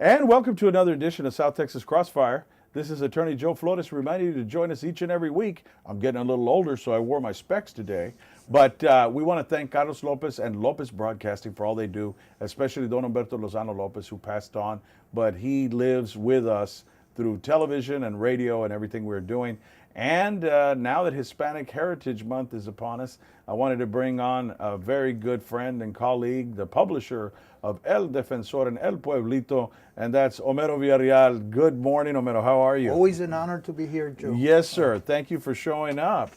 And welcome to another edition of South Texas Crossfire. This is attorney Joe Flores reminding you to join us each and every week. I'm getting a little older, so I wore my specs today. But we want to thank Carlos Lopez and Lopez Broadcasting for all they do, especially Don Humberto Lozano Lopez, who passed on. But he lives with us through television and radio and everything we're doing. And now that Hispanic Heritage Month is upon us, I wanted to bring on a very good friend and colleague, the publisher of El Defensor and El Pueblito, and that's Homero Villarreal. Good morning, Homero. How are you? Always an honor to be here, Joe. Yes, sir. Thank you for showing up.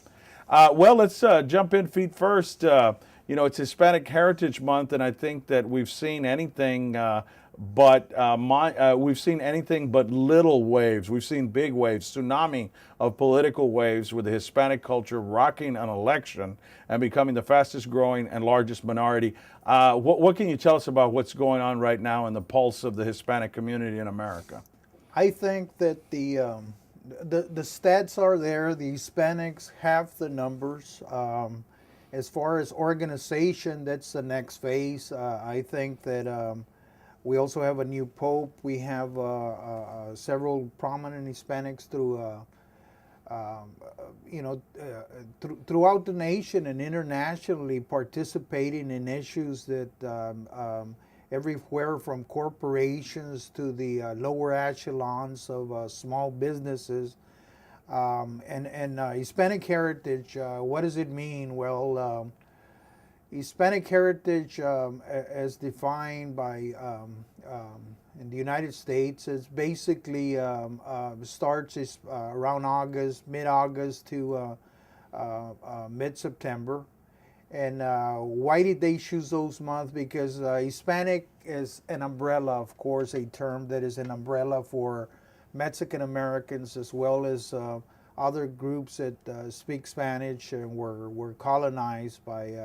Well, let's jump in feet first. It's Hispanic Heritage Month, and I think that we've seen anything we've seen anything but little waves. We've seen big waves, tsunami of political waves with the Hispanic culture rocking an election and becoming the fastest growing and largest minority. What can you tell us about what's going on right now in the pulse of the Hispanic community in America? I think that the stats are there. The Hispanics have the numbers. As far as organization, that's the next phase. I think that we also have a new pope. We have several prominent Hispanics throughout the nation and internationally participating in issues that everywhere from corporations to the lower echelons of small businesses. And Hispanic heritage, what does it mean? Well, Hispanic heritage, as defined by in the United States, is basically starts around August, mid-August to mid-September. And why did they choose those months? Because Hispanic is an umbrella, of course, a term that is an umbrella for Mexican Americans as well as other groups that speak Spanish and were colonized by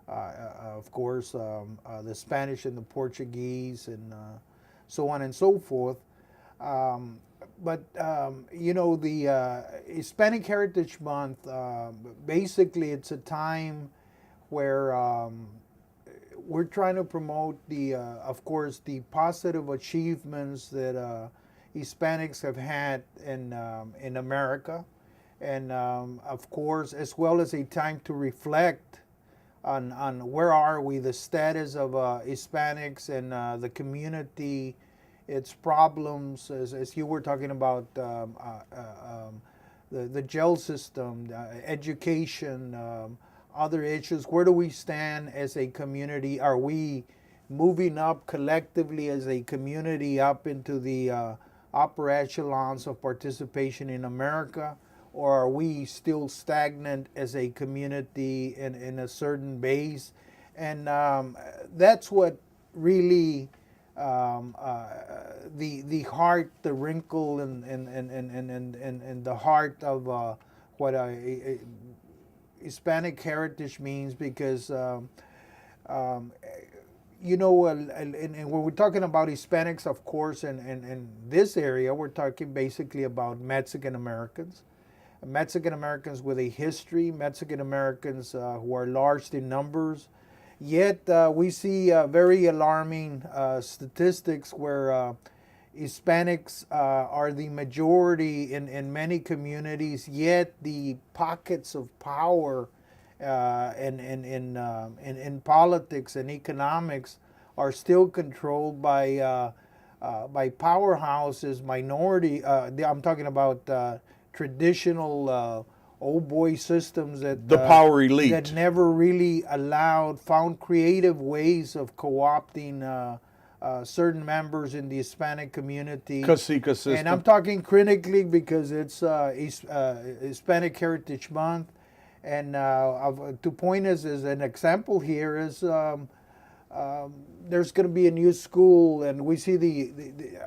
of course, the Spanish and the Portuguese and so on and so forth. The Hispanic Heritage Month, basically it's a time where we're trying to promote of course, the positive achievements that Hispanics have had in America. And of course, as well as a time to reflect on where are we, the status of Hispanics and the community, its problems, as you were talking about the jail system, education, other issues. Where do we stand as a community? Are we moving up collectively as a community up into the upper echelons of participation in America? Or are we still stagnant as a community in a certain base? And that's what really the heart, the wrinkle, and the heart of what Hispanic heritage means. Because and when we're talking about Hispanics, of course, in this area, we're talking basically about Mexican Americans. Mexican Americans with a history, Mexican Americans who are large in numbers. Yet we see very alarming statistics where Hispanics are the majority in many communities, yet the pockets of power in politics and economics are still controlled by powerhouses, minority. I'm talking about traditional old boy systems that the power elite that never really found creative ways of co-opting certain members in the Hispanic community. Casica system. And I'm talking critically because it's Hispanic Heritage Month. And to point as an example here is there's going to be a new school, and we see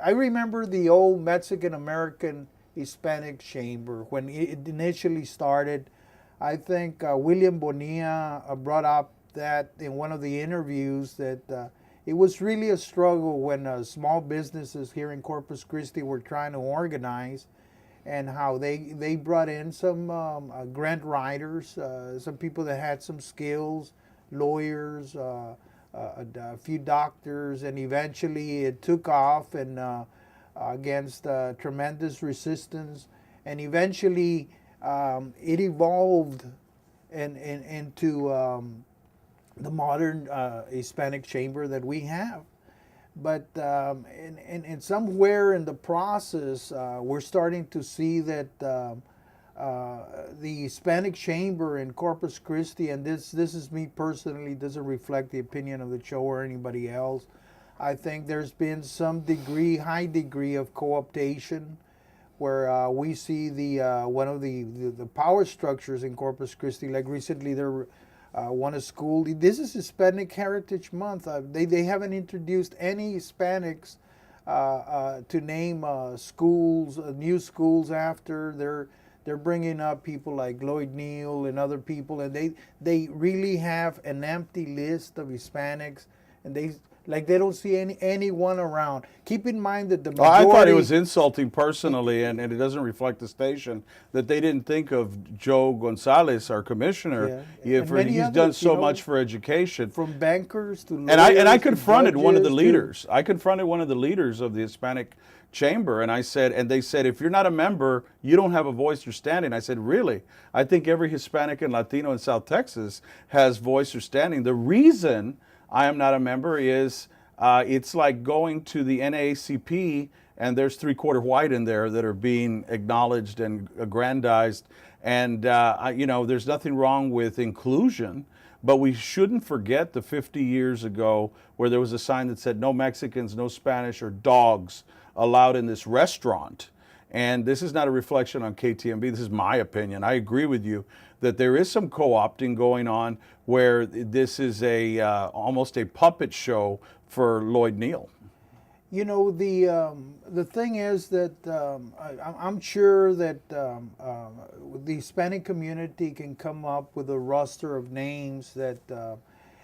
I remember the old Mexican American Hispanic Chamber when it initially started. I think William Bonilla brought up that in one of the interviews that it was really a struggle when small businesses here in Corpus Christi were trying to organize, and how they brought in some grant writers, some people that had some skills, lawyers, a few doctors, and eventually it took off and against tremendous resistance, and eventually it evolved into the modern Hispanic chamber that we have. But and somewhere in the process, we're starting to see that the Hispanic chamber in Corpus Christi, and this is me personally, doesn't reflect the opinion of the show or anybody else. I think there's been some high degree of co-optation, where we see the one of the power structures in Corpus Christi. Like recently, there won a school. This is Hispanic Heritage Month. They haven't introduced any Hispanics to name schools, new schools after. They're bringing up people like Lloyd Neal and other people, and they really have an empty list of Hispanics, and they don't see anyone around. Keep in mind that the majority... I thought it was insulting personally, and it doesn't reflect the station, that they didn't think of Joe Gonzalez, our commissioner. Yeah. He's done so much for education. From bankers to lawyers, and I confronted one of the judges leaders. I confronted one of the leaders of the Hispanic chamber, and they said, if you're not a member, you don't have a voice or standing. I said, really? I think every Hispanic and Latino in South Texas has voice or standing. The reason I am not a member is it's like going to the NAACP and there's 3/4 white in there that are being acknowledged and aggrandized. And, there's nothing wrong with inclusion, but we shouldn't forget the 50 years ago where there was a sign that said no Mexicans, no Spanish, or dogs allowed in this restaurant. And this is not a reflection on KTMB. This is my opinion. I agree with you that there is some co-opting going on where this is almost a puppet show for Lloyd Neal. You know, the thing is that I'm sure that the Hispanic community can come up with a roster of names that,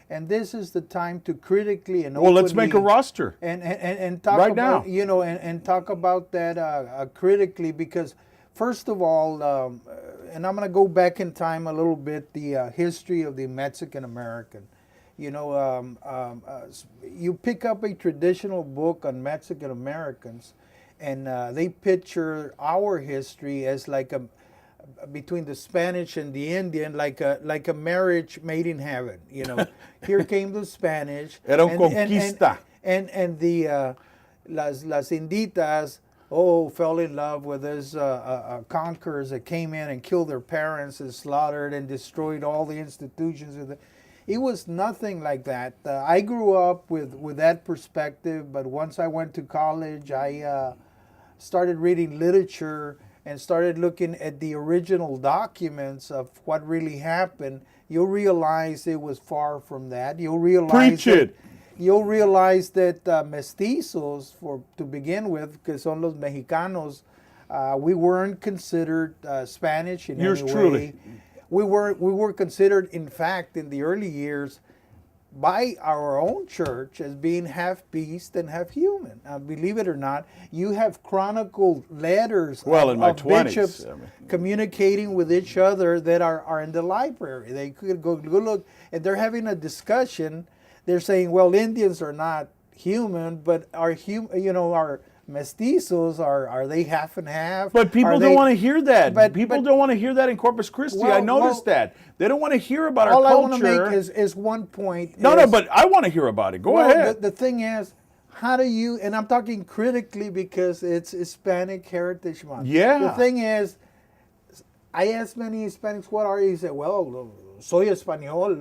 and this is the time to critically and openly, let's make a roster and talk right about, now. And talk about that critically, because first of all, and I'm going to go back in time a little bit, the history of the Mexican American. You pick up a traditional book on Mexican Americans, and they picture our history as like between the Spanish and the Indian, like a marriage made in heaven. Here came the Spanish. Era un conquista. And the las inditas, fell in love with these conquerors that came in and killed their parents and slaughtered and destroyed all the institutions. It was nothing like that. I grew up with that perspective, but once I went to college, I started reading literature and started looking at the original documents of what really happened. You'll realize it was far from that. You'll realize You'll realize that mestizos, to begin with, because son los mexicanos, we weren't considered Spanish in Yours any truly. way. We were considered, in fact, in the early years, by our own church as being half beast and half human. Believe it or not, you have chronicled letters of bishops communicating with each other that are in the library. They could go look, and they're having a discussion. They're saying, well, Indians are not human, but our mestizos, are they half and half? But people don't want to hear that. People don't want to hear that in Corpus Christi. I noticed that. They don't want to hear about our culture. All I want to make is one point. No, but I want to hear about it. Go ahead. The thing is, how do you, and I'm talking critically because it's Hispanic Heritage Month. Yeah. The thing is, I asked many Hispanics, what are you? He said, well, soy español,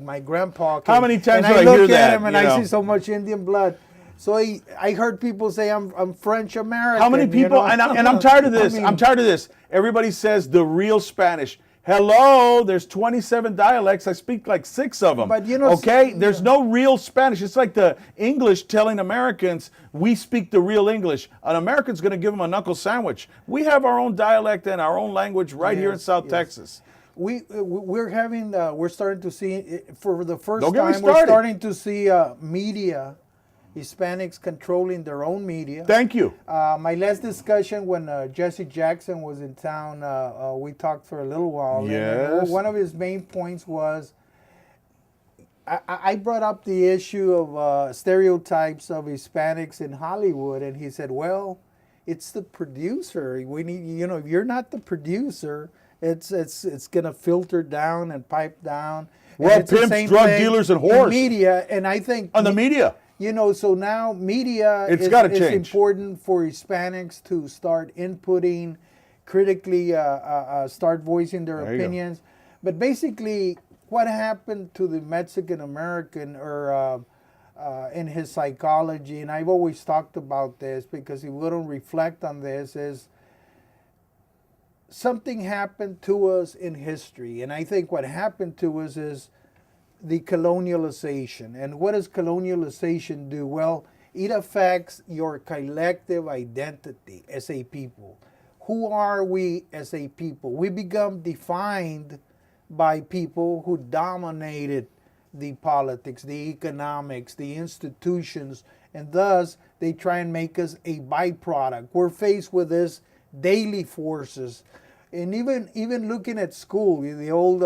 my grandpa. How many times do I I hear look that? at him and I see so much Indian blood. So I heard people say I'm French American. How many people? And I'm tired of this. I'm tired of this. Everybody says the real Spanish. Hello, there's 27 dialects. I speak like 6 of them. But okay, there's no real Spanish. It's like the English telling Americans we speak the real English. An American's going to give them a knuckle sandwich. We have our own dialect and our own language right here in South Texas. We're starting to see, for the first Don't get me time, we're started. starting to see media, Hispanics controlling their own media. Thank you. My last discussion when Jesse Jackson was in town, we talked for a little while. Yes. And one of his main points was, I brought up the issue of stereotypes of Hispanics in Hollywood, and he said, "Well, it's the producer. We need, if you're not the producer, it's gonna filter down and pipe down." And Well, it's the pimps, same drug thing dealers, and in whores. media, and I think On the media. so now media It's is gotta change. important for Hispanics to start inputting, critically start voicing their There you go. opinions. But basically, what happened to the Mexican American or in his psychology, and I've always talked about this because if we don't reflect on this, is something happened to us in history. And I think what happened to us is the colonialization. And what does colonialization do? Well, it affects your collective identity as a people. Who are we as a people? We become defined by people who dominated the politics, the economics, the institutions, and thus they try and make us a byproduct. We're faced with this daily forces. And even looking at school, the old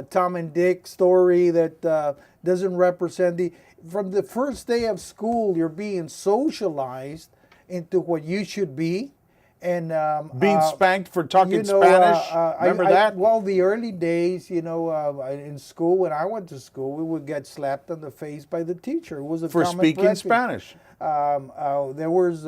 Tom and Dick story that doesn't represent from the first day of school, you're being socialized into what you should be. And Being spanked for talking Spanish. Remember that? Well, the early days, in school, when I went to school, we would get slapped on the face by the teacher. It was a For common speaking practice. Spanish. There was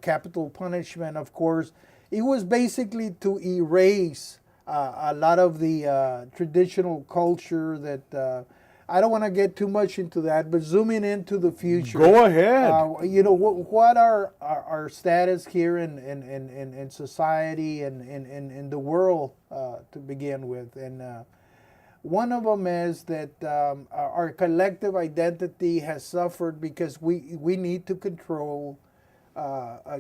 capital punishment, of course. It was basically to erase a lot of the traditional culture that I don't want to get too much into that, but zooming into the future. Go ahead. What are our status here in society and in the world to begin with? And one of them is that our collective identity has suffered because we need to control,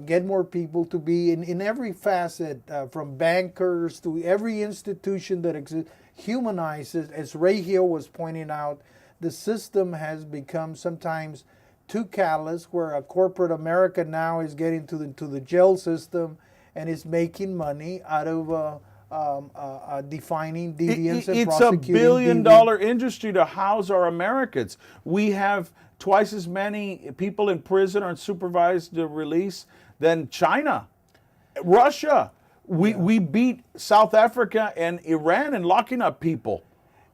get more people to be in every facet, from bankers to every institution that exists, humanizes. As Ray Hill was pointing out, the system has become sometimes too callous, where a corporate America now is getting to the jail system and is making money out of defining deviants and It's a prosecuting billion-dollar industry to house our Americans. We have twice as many people in prison or in supervised release than China, Russia. We beat South Africa and Iran in locking up people.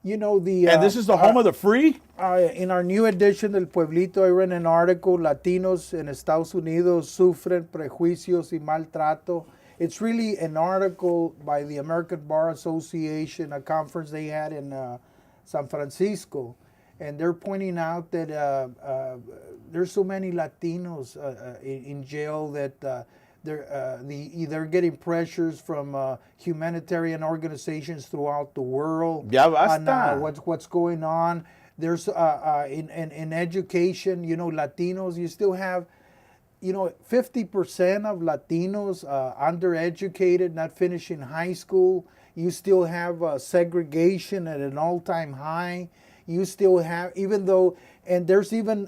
And this is the home of the free? In our new edition del Pueblito, I read an article, Latinos en Estados Unidos sufren prejuicios y maltrato. It's really an article by the American Bar Association, a conference they had in San Francisco. And they're pointing out that there's so many Latinos in jail that they're getting pressures from humanitarian organizations throughout the world. Ya basta. On what's going on. There's in education, Latinos, you still have 50% of Latinos undereducated, not finishing high school. You still have segregation at an all-time high. You still have, and there's even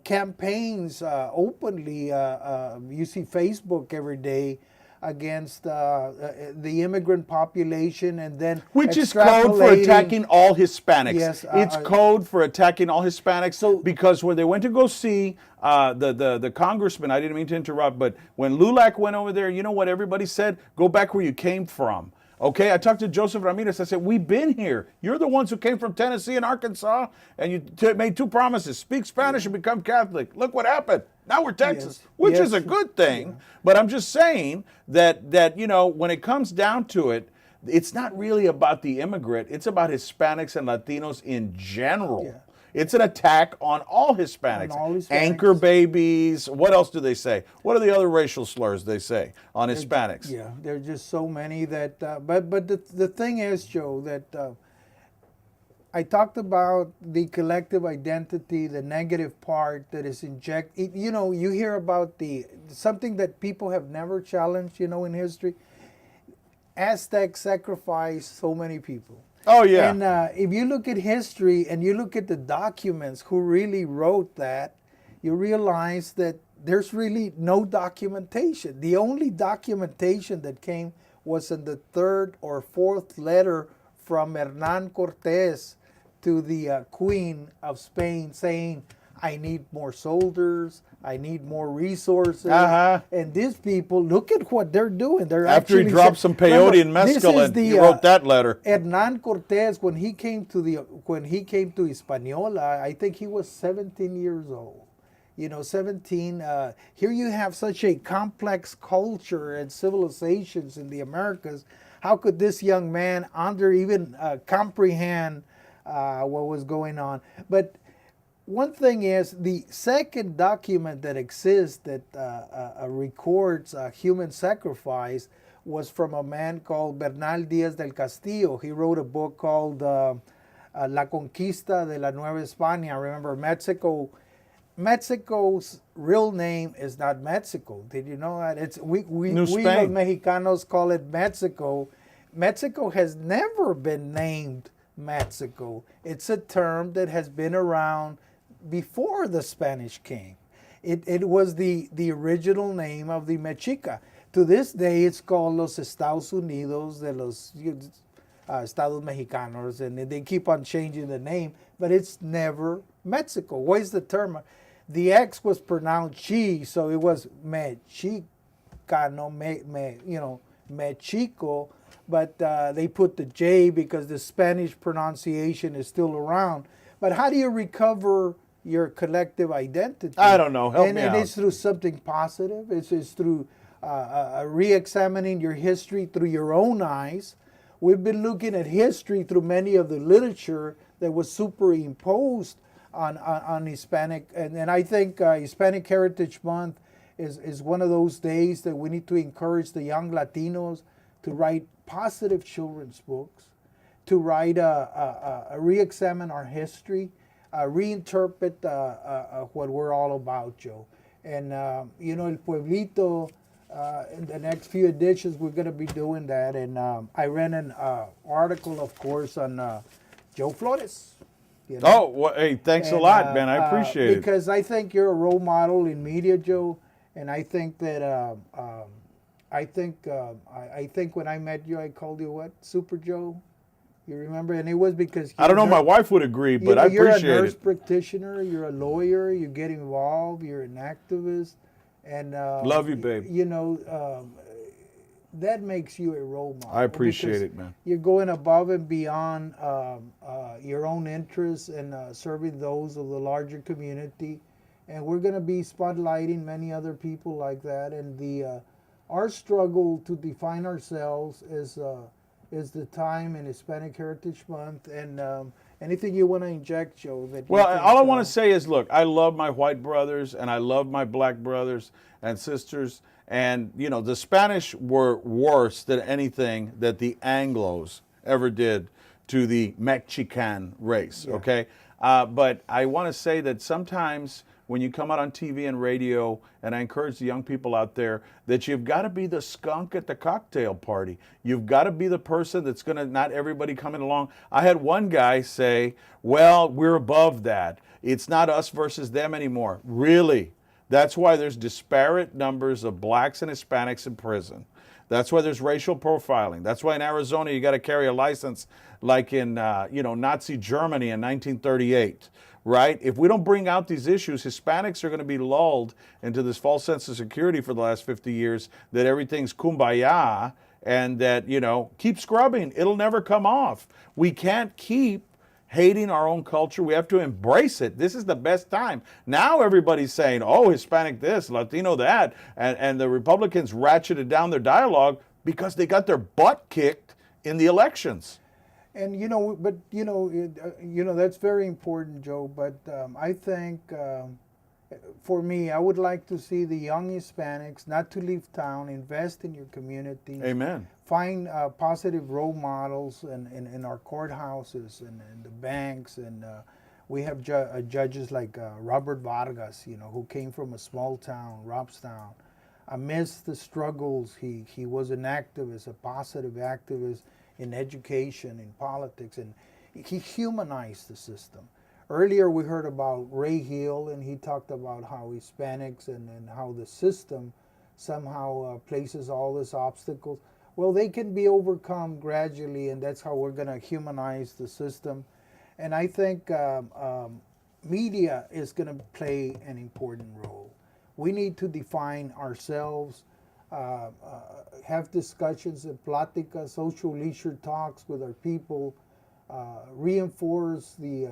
campaigns openly. You see Facebook every day against the immigrant population, and then which is code for attacking all Hispanics. Yes, it's code for attacking all Hispanics. Because when they went to go see the congressman, I didn't mean to interrupt, but when LULAC went over there, you know what everybody said? Go back where you came from. Okay, I talked to Joseph Ramirez. I said, we've been here. You're the ones who came from Tennessee and Arkansas, and you made two promises: speak Spanish and become Catholic. Look what happened. Now we're Texas, which is a good thing. Yeah. But I'm just saying that when it comes down to it, it's not really about the immigrant. It's about Hispanics and Latinos in general. Yeah. It's an attack on all Hispanics. Anchor babies. What else do they say? What are the other racial slurs they say on Hispanics? Yeah, there are just so many that. But the thing is, Joe, that I talked about the collective identity, the negative part that is injected. You hear about something that people have never challenged. In history, Aztecs sacrificed so many people. Oh, yeah. And if you look at history and you look at the documents who really wrote that, you realize that there's really no documentation. The only documentation that came was in the third or fourth letter from Hernán Cortés to the Queen of Spain saying, I need more soldiers, I need more resources. And these people, look at what they're doing. They're After he actually dropped some peyote and mescal, and he wrote that letter. Hernan Cortés, when he came to Hispaniola, I think he was 17 years old. 17. Here you have such a complex culture and civilizations in the Americas. How could this young man even comprehend what was going on? But one thing is, the second document that exists that records human sacrifice was from a man called Bernal Díaz del Castillo. He wrote a book called La Conquista de la Nueva España. Remember, Mexico's real name is not Mexico. Did you know that? We los Mexicanos call it Mexico. Mexico has never been named Mexico. It's a term that has been around before the Spanish came. It was the original name of the Mexica. To this day, it's called Los Estados Unidos de los Estados Mexicanos, and they keep on changing the name, but it's never Mexico. What is the term? The X was pronounced chi, so it was Mexicano, Mexico, but they put the J because the Spanish pronunciation is still around. But how do you recover your collective identity? I don't know. Help me out. And it's through something positive. It's through re-examining your history through your own eyes. We've been looking at history through many of the literature that was superimposed on Hispanic. And I think Hispanic Heritage Month is one of those days that we need to encourage the young Latinos to write positive children's books, to write, re-examine our history, reinterpret what we're all about, Joe. And, El Pueblito, in the next few editions, we're going to be doing that. And I read an article, of course, on Joe Flores. Oh, well, hey, thanks a lot, man. I appreciate it. Because I think you're a role model in media, Joe. And I think that, I think when I met you, I called you what? Super Joe? You remember? And it was because I don't know. My wife would agree, but I appreciate it. You're a nurse practitioner. You're a lawyer. You get involved. You're an activist, and love you, babe. That makes you a role model. I appreciate it, man. You're going above and beyond your own interests and serving those of the larger community, and we're going to be spotlighting many other people like that. And our struggle to define ourselves is the time in Hispanic Heritage Month. And anything you want to inject, Joe? Well, all I want to say is, look, I love my white brothers and I love my black brothers and sisters. And, the Spanish were worse than anything that the Anglos ever did to the Mexican race, okay? But I want to say that sometimes when you come out on TV and radio, and I encourage the young people out there, that you've got to be the skunk at the cocktail party. You've got to be the person that's going to, not everybody coming along. I had one guy say, well, we're above that. It's not us versus them anymore. Really? That's why there's disparate numbers of blacks and Hispanics in prison. That's why there's racial profiling. That's why in Arizona you got to carry a license like in Nazi Germany in 1938, right? If we don't bring out these issues, Hispanics are going to be lulled into this false sense of security for the last 50 years that everything's kumbaya and that, keep scrubbing. It'll never come off. We can't keep hating our own culture. We have to embrace it. This is the best time. Now everybody's saying, oh, Hispanic this, Latino that, and the Republicans ratcheted down their dialogue because they got their butt kicked in the elections. And that's very important, Joe. But I think for me, I would like to see the young Hispanics not to leave town, invest in your community. Amen. Find positive role models in our courthouses and the banks. And we have judges like Robert Vargas, who came from a small town, Robstown. Amidst the struggles, he was an activist, a positive activist in education, in politics, and he humanized the system. Earlier we heard about Ray Hill, and he talked about how Hispanics and how the system somehow places all these obstacles. Well, they can be overcome gradually, and that's how we're going to humanize the system. And I think media is going to play an important role. We need to define ourselves, have discussions and pláticas, social leisure talks with our people, reinforce the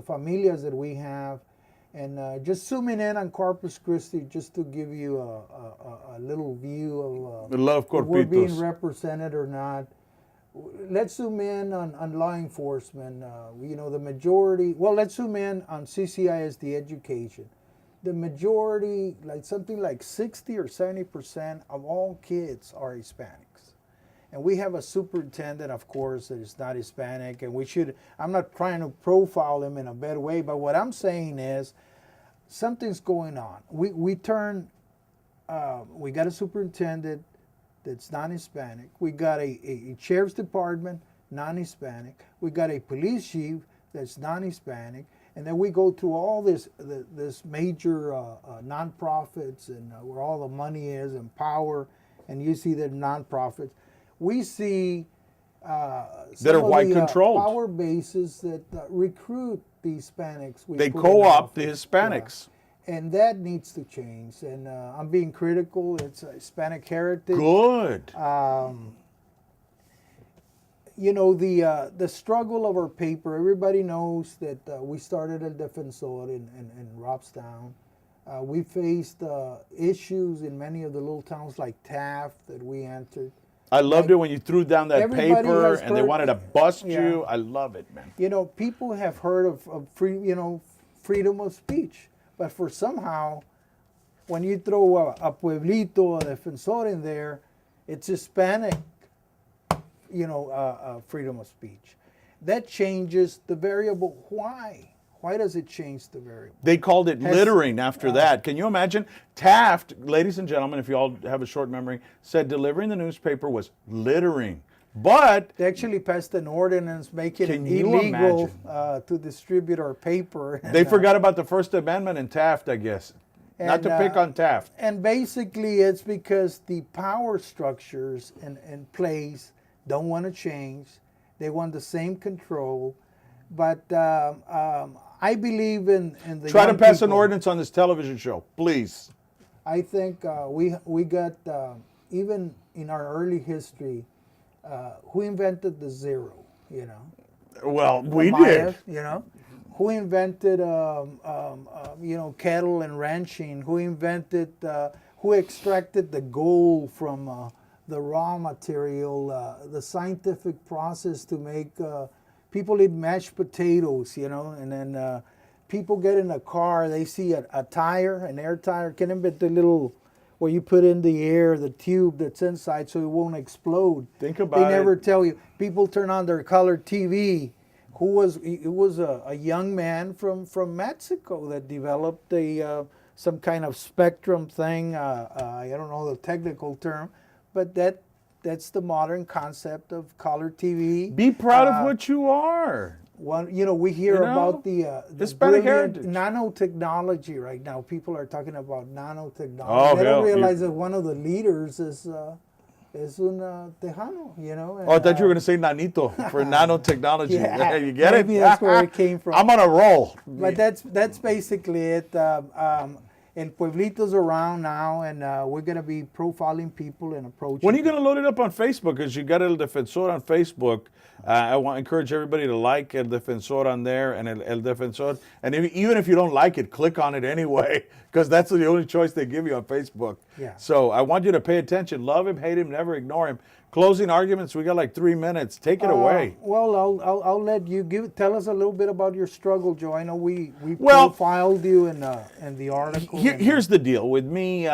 familias that we have, and just zooming in on Corpus Christi, just to give you a little view of Love if we're being Corpitos. represented or not. Let's zoom in on law enforcement. The majority, well, let's zoom in on CCISD education. The majority, like something like 60 or 70% of all kids are Hispanics. And we have a superintendent, of course, that is not Hispanic, and I'm not trying to profile him in a bad way, but what I'm saying is something's going on. We got a superintendent that's non-Hispanic. We got a sheriff's department, non-Hispanic. We got a police chief that's non-Hispanic. And then we go through all this major nonprofits and where all the money is and power, and you see the nonprofits. We see that are white controlled power bases that recruit the Hispanics. They co-opt the Hispanics. And that needs to change. And I'm being critical. It's a Hispanic heritage. Good. The struggle of our paper, everybody knows that we started El Defensor in Robstown. We faced issues in many of the little towns like Taft that we entered. I loved it when you threw down that paper and they wanted to bust you. I love it, man. People have heard of freedom of speech, but for somehow, when you throw a Pueblito, a Defensor in there, it's Hispanic, freedom of speech. That changes the variable. Why? Why does it change the variable? They called it littering after that. Can you imagine? Taft, ladies and gentlemen, if you all have a short memory, said delivering the newspaper was littering. But they actually passed an ordinance making it illegal to distribute our paper. They forgot about the First Amendment in Taft, I guess. Not to pick on Taft. And basically it's because the power structures in place don't want to change. They want the same control. But I believe in the Try to pass an ordinance on this television show, please. I think we got, even in our early history, who invented the zero, Well, we Maya, did. Who invented, cattle and ranching? Who extracted the gold from the raw material, the scientific process to make, people eat mashed potatoes, and then people get in a car, they see a tire, an air tire, can invent the little, where you put in the air, the tube that's inside so it won't explode. Think about it. They never tell you. People turn on their color TV. It was a young man from Mexico that developed some kind of spectrum thing. I don't know the technical term, but that's the modern concept of color TV. Be proud of what you are. We hear about the Hispanic heritage. Nanotechnology right now. People are talking about nanotechnology. Oh, they don't realize that one of the leaders is un Tejano, And, I thought you were going to say nanito for nanotechnology. Yeah, you get it? Maybe that's where it came from. I'm on a roll. But that's basically it. El Pueblito's around now, and we're going to be profiling people and approaching. When are you going to load it up on Facebook? Because you got El Defensor on Facebook. I want to encourage everybody to like El Defensor on there and El Defensor. And even if you don't like it, click on it anyway, because that's the only choice they give you on Facebook. Yeah. So I want you to pay attention. Love him, hate him, never ignore him. Closing arguments, we got like 3 minutes. Take it away. Well, I'll let you tell us a little bit about your struggle, Joe. I know we profiled you in the article. Here's the deal with me.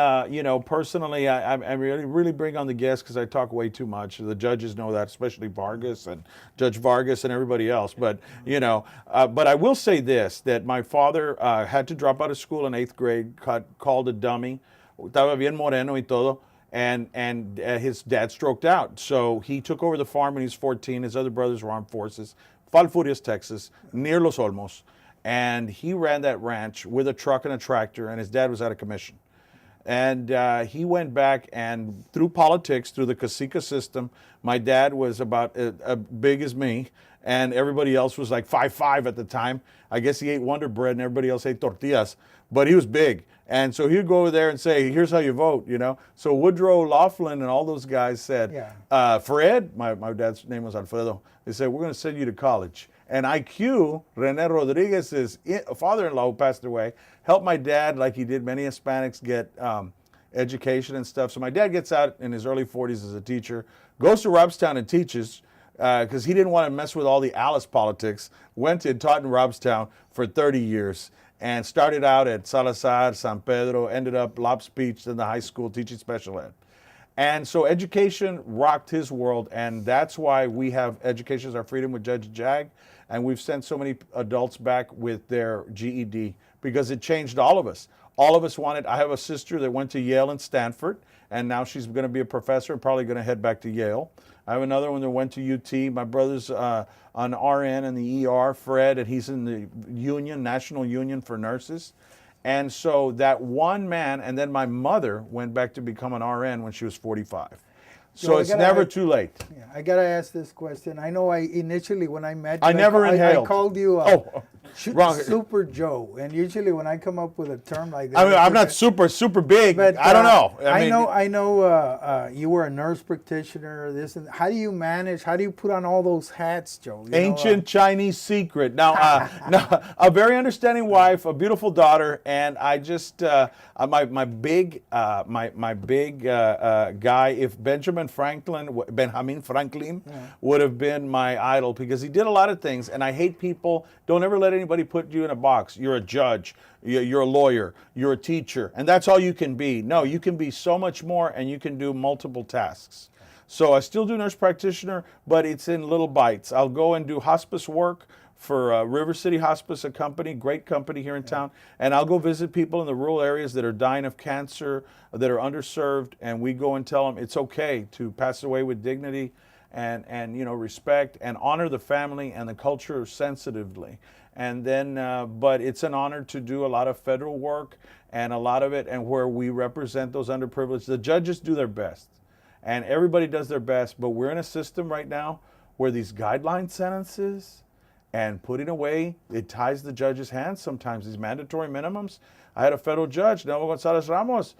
Personally, I really bring on the guests because I talk way too much. The judges know that, especially Vargas and Judge Vargas and everybody else. But but I will say this: that my father had to drop out of school in 8th grade, called a dummy. Estaba bien moreno y todo. And his dad stroked out. So he took over the farm when he was 14. His other brothers were armed forces. Falfurrias, Texas, near Los Olmos. And he ran that ranch with a truck and a tractor, and his dad was out of commission. And he went back, and through politics, through the cacique system, my dad was about as big as me. and everybody else was like 5'5" at the time. I guess he ate Wonder Bread and everybody else ate tortillas, but he was big. And so he'd go over there and say, here's how you vote, you know. So Woodrow Laughlin and all those guys said, Fred, my dad's name was Alfredo, they said, we're going to send you to college. And IQ, Rene Rodriguez's father-in-law, who passed away, helped my dad, like he did many Hispanics, get education and stuff. So my dad gets out in his early 40s as a teacher, goes to Robstown and teaches, because he didn't want to mess with all the Alice politics, went and taught in Robstown for 30 years, and started out at Salazar, San Pedro, ended up Lob's Beach, then the high school teaching special ed. And so education rocked his world, and that's why we have Education is Our Freedom with Judge Jag, and we've sent so many adults back with their GED because it changed all of us. All of us wanted, I have a sister that went to Yale and Stanford, and now she's going to be a professor and probably going to head back to Yale. I have another one that went to UT. My brother's an RN in the ER, Fred, and he's in the union, National Union for Nurses. And so that one man, and then my mother went back to become an RN when she was 45. So it's never too late. Yeah, I gotta ask this question. I know initially when I met you, I never inhaled. I called you wrong. Super Joe, and usually when I come up with a term like that, I mean, I'm not super big, but I don't know. I know. You were a nurse practitioner. This and how do you manage? How do you put on all those hats, Joe? Ancient Chinese secret. Now, a very understanding wife, a beautiful daughter, and I just my big guy. If Benjamin Franklin would have been my idol because he did a lot of things, and I hate people. Don't ever let anybody put you in a box. You're a judge, you're a lawyer, you're a teacher, and that's all you can be. No, you can be so much more, and you can do multiple tasks. So I still do nurse practitioner, but it's in little bites. I'll go and do hospice work for River City Hospice, a company, great company here in town, and I'll go visit people in the rural areas that are dying of cancer, that are underserved, and we go and tell them it's okay to pass away with dignity and you know, respect and honor the family and the culture sensitively. And then, but it's an honor to do a lot of federal work and a lot of it, and where we represent those underprivileged. The judges do their best, and everybody does their best, but we're in a system right now where these guideline sentences and putting away, it ties the judge's hands sometimes, these mandatory minimums. I had a federal judge, Nelva Gonzalez Ramos.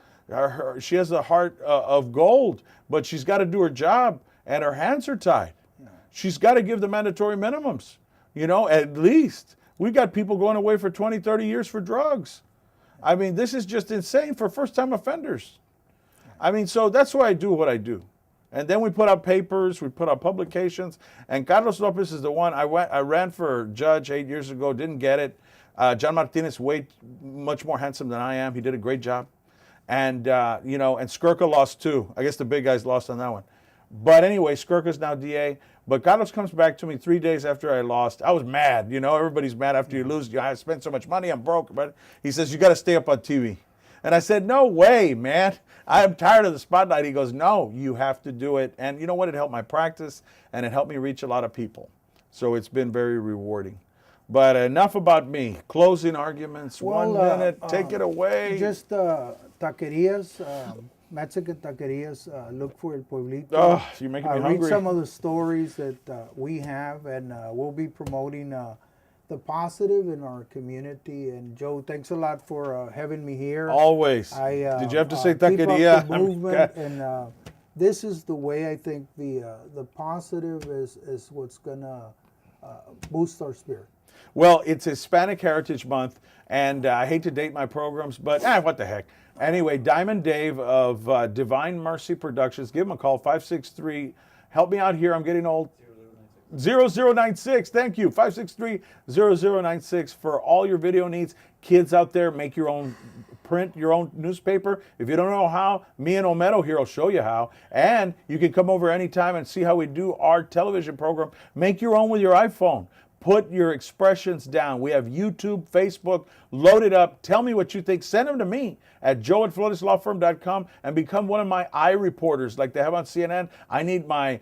She has a heart of gold, but she's got to do her job, and her hands are tied. She's got to give the mandatory minimums, you know, at least. We got people going away for 20, 30 years for drugs. I mean, this is just insane for first-time offenders. I mean, so that's why I do what I do. And then we put out papers, we put out publications, and Carlos Lopez is the one. I ran for judge 8 years ago, didn't get it. John Martinez, way much more handsome than I am. He did a great job. And, you know, and Skirka lost too. I guess the big guys lost on that one. But anyway, Skirka's now DA. But Carlos comes back to me 3 days after I lost. I was mad. You know, everybody's mad after you lose. I spent so much money, I'm broke. But he says, you got to stay up on TV. And I said, no way, man. I'm tired of the spotlight. He goes, no, you have to do it. And you know what? It helped my practice, and it helped me reach a lot of people. So it's been very rewarding. But enough about me. Closing arguments, well, 1 minute, take it away. Just taquerias, Mexican taquerias, look for El Pueblito. Oh, you're making me hungry. Read some of the stories that we have, and we'll be promoting the positive in our community. And Joe, thanks a lot for having me here. Always. Did you have to say taqueria? Keep up the movement, and this is the way I think the positive is what's gonna boost our spirit. Well, it's Hispanic Heritage Month, and I hate to date my programs, but what the heck. Anyway, Diamond Dave of Divine Mercy Productions, give him a call, 563. Help me out here, I'm getting old. 0096, thank you, 563-0096 for all your video needs. Kids out there, make your own, print your own newspaper. If you don't know how, me and Homero here will show you how. And you can come over anytime and see how we do our television program. Make your own with your iPhone. Put your expressions down. We have YouTube, Facebook, load it up. Tell me what you think. Send them to me at joe@floreslawfirm.com and become one of my reporters like they have on CNN. I need my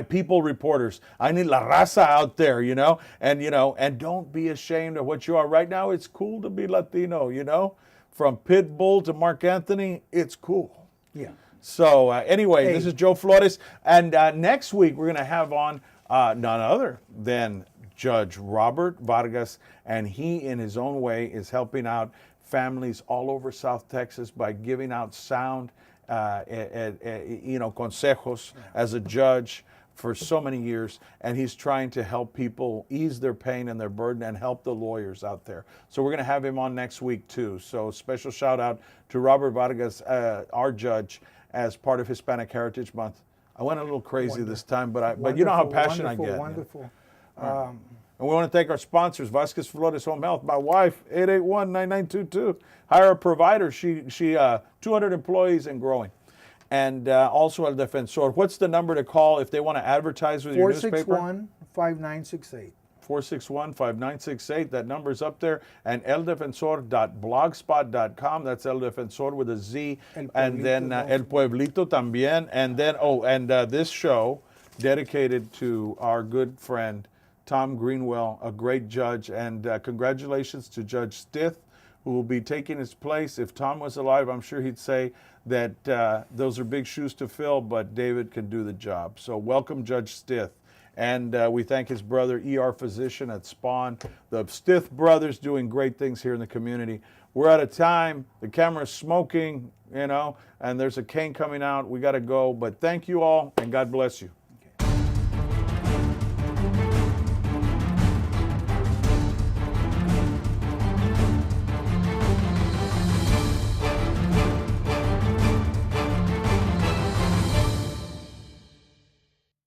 people reporters. I need La Raza out there, you know, and don't be ashamed of what you are. Right now, it's cool to be Latino, you know. From Pitbull to Mark Anthony, it's cool. Yeah. So anyway, This is Joe Flores. And next week, we're going to have on none other than Judge Robert Vargas, and he, in his own way, is helping out families all over South Texas by giving out sound, consejos as a judge for so many years, and he's trying to help people ease their pain and their burden and help the lawyers out there. So we're going to have him on next week too. So special shout out to Robert Vargas, our judge, as part of Hispanic Heritage Month. I went a little crazy this time, but you know how passionate I get. Wonderful. And we want to thank our sponsors, Vasquez Flores Home Health, my wife, 881-9922. Hire a provider. She 200 employees and growing. And also El Defensor. What's the number to call if they want to advertise with your newspaper? 461-5968. 461-5968. That number's up there. And eldefensor.blogspot.com. That's El Defensor with a Z. And then El Pueblito también. And then, this show dedicated to our good friend, Tom Greenwell, a great judge. And congratulations to Judge Stith, who will be taking his place. If Tom was alive, I'm sure he'd say that those are big shoes to fill, but David can do the job. So welcome, Judge Stith. And we thank his brother, ER physician at Spawn. The Stith brothers doing great things here in the community. We're out of time. The camera's smoking, and there's a cane coming out. We got to go. But thank you all, and God bless you.